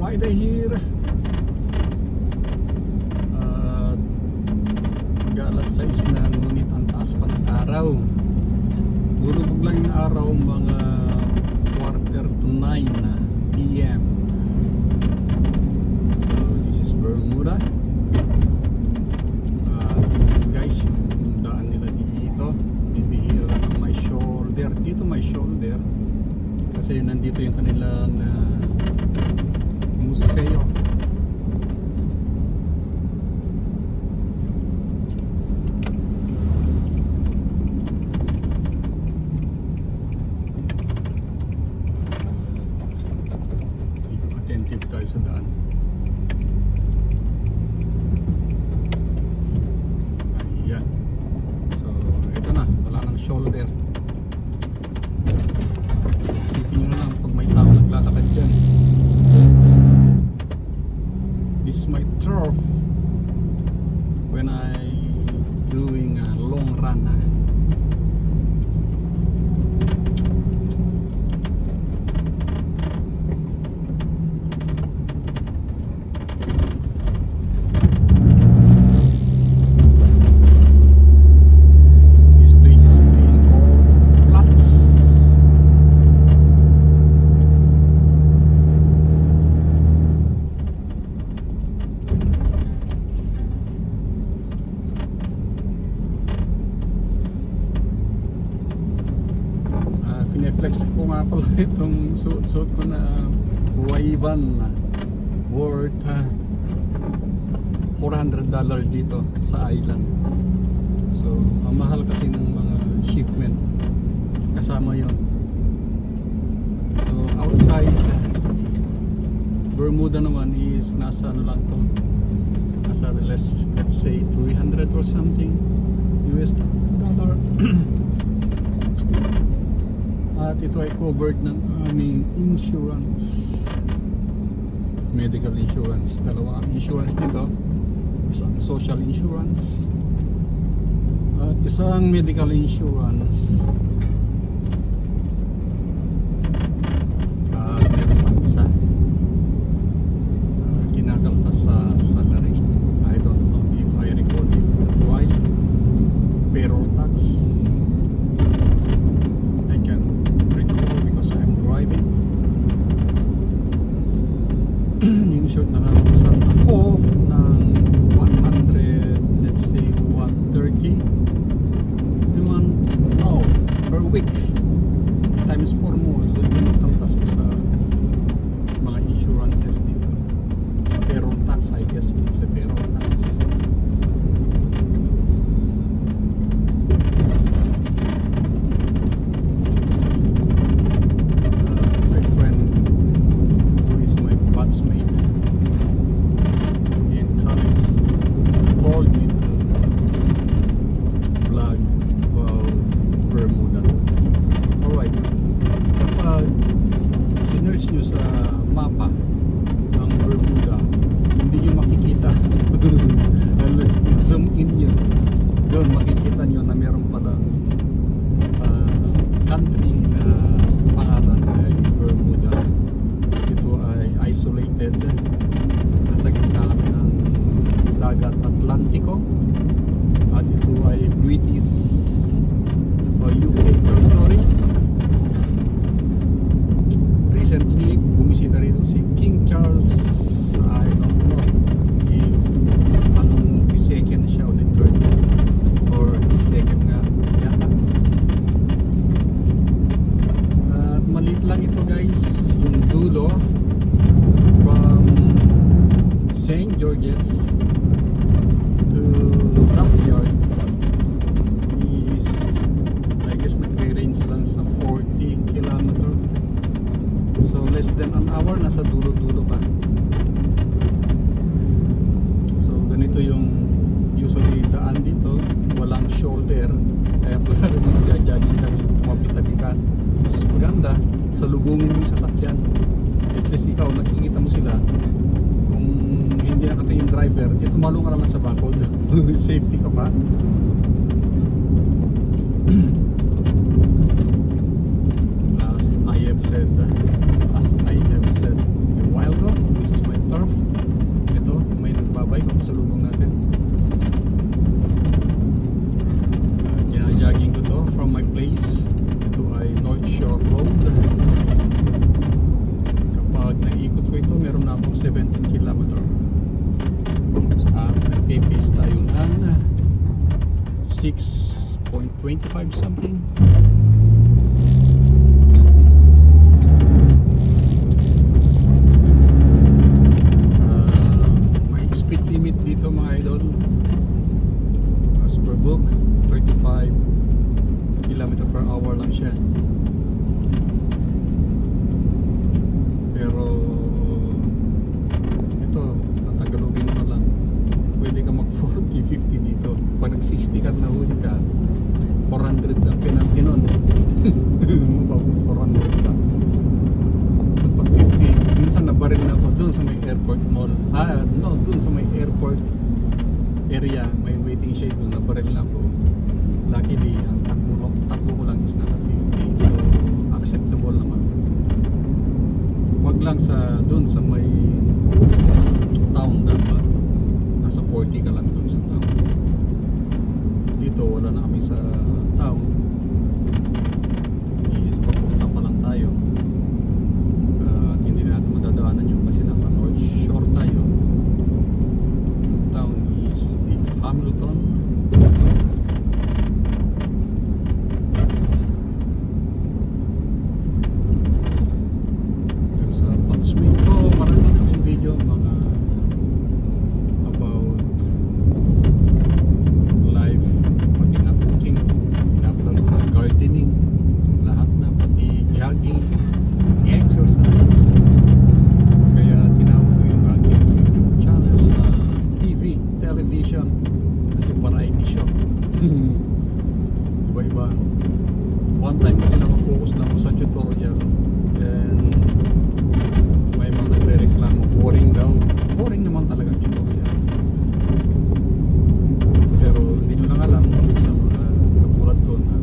Friday here. Mag-alas 6 na, ngunit ang taas pa ng araw. Bulubog lang yung araw, mga quarter to 9 PM. So this is Bermuda. Guys, yung daan nila dito, bibihira ng my shoulder. Dito my shoulder kasi nandito yung kanilang museo. Attentive tayo sa daan. Ayan. So ito na, wala nang shoulder. Isipin nyo na lang pag may tao naglalakad dyan. This is my turf when I doing a long run. This place is being called Flats. Pineflex ko nga pala itong suot ko na Ray-Ban worth $400 dito sa island. So ang mahal kasi ng mga shipment kasama yon. So outside Bermuda naman is nasa ano lang to, nasa let's say 300 or something US dollar. At ito ay covered ng aming insurance, medical insurance. Dalawa ang insurance dito, isang social insurance at isang medical insurance. Meron pa isa kinakaltas sa salary. I don't know if I record it right. Payroll tax. In short, nakakasan ako ng 100, let's say 130 naman, no, per week times 4 more. So yun ang taltas ko sa mga insurances dito. Payroll tax, I guess it's a payroll tax. Nyo sa mapa ng Bermuda, hindi nyo makikita. Unless zoom in nyo, doon makikita nyo na meron palang country na pangalan ay Bermuda. Ito ay isolated, nasa gitna ng dagat Atlantiko, at ito ay British o UK territory. Recently, bumisita rito si King Charles. I don't know if anong the second siya o the third or the second nga yata. At maliit lang ito guys, yung dulo from St. George's to Rafyard is, I guess nagre-range lang sa 40 kilometer. So less than an hour, nasa dulo-dulo ka. So ganito yung usually daan dito, walang shoulder. Kaya pala magja-jogging kami, mabitabi ka. Mas maganda, salubungin mo yung sasakyan. At least ikaw, nakikita mo sila. Kung hindi nakita yung driver, tumalo ka naman sa bakod. Safety ka pa. As I have said a while ago, this is 25 something. May speed limit dito mga idol. As per book, 35 km per hour lang siya. Pero ito, natagalogin mo na lang. Pwede ka mag 40, 50 dito. Pag nag-60 ka na huli ka, 400 ang penalty nun. Mababa 400 ka. So pag 50, minsan nabaril na ako dun sa may airport mall. Dun sa may airport area, may waiting shade dun, nabaril na ako. Luckily, ang takbo ko lang is nasa 50. So, acceptable naman. Wag lang dun sa may town dapat. Nasa 40 ka lang dun sa town. Dito, wala na kami sa town. Is papunta pa lang tayo. At hindi na natin madadaanan yun kasi nasa North Shore tayo. Yung town is Hamilton. Yung sa Patswing ko, marami akong video mga about life, pati na cooking, in-upload ko na gardening, lahat na, pati jogging, exercise. Kaya tinawag ko yung aking YouTube channel na television, kasi variety show. Iba-iba. One time kasi nakafocus na ako sa tutorial, and may mga nagre-reklamo, boring daw. Boring naman talaga ang tutorial. Pero hindi nyo lang alam sa mga katulad ko na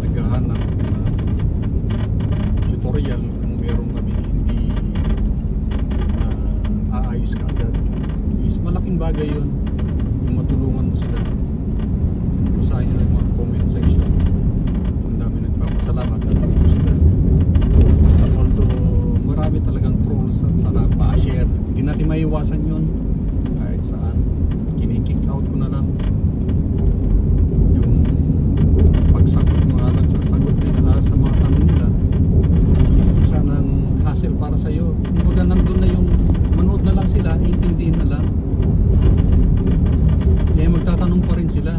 naghahanap na tutorial, kung meron kami hindi aayos ka agad, is malaking bagay yun kung matulungan mo sila. Basahin nyo ng mga comment section, ang dami nagpapasalamat at tulong sila. Although marami talagang trolls at saka pa-share, hindi natin maiwasan yun kahit saan. Kinikick out ko na lang yung pagsagot mo nga lang sa sagot nila, sa mga tanong nila, is isa ng hassle para sa'yo. Kumbaga nandun na yung manood na lang sila, intindihin na lang, eh magtatanong pa rin sila.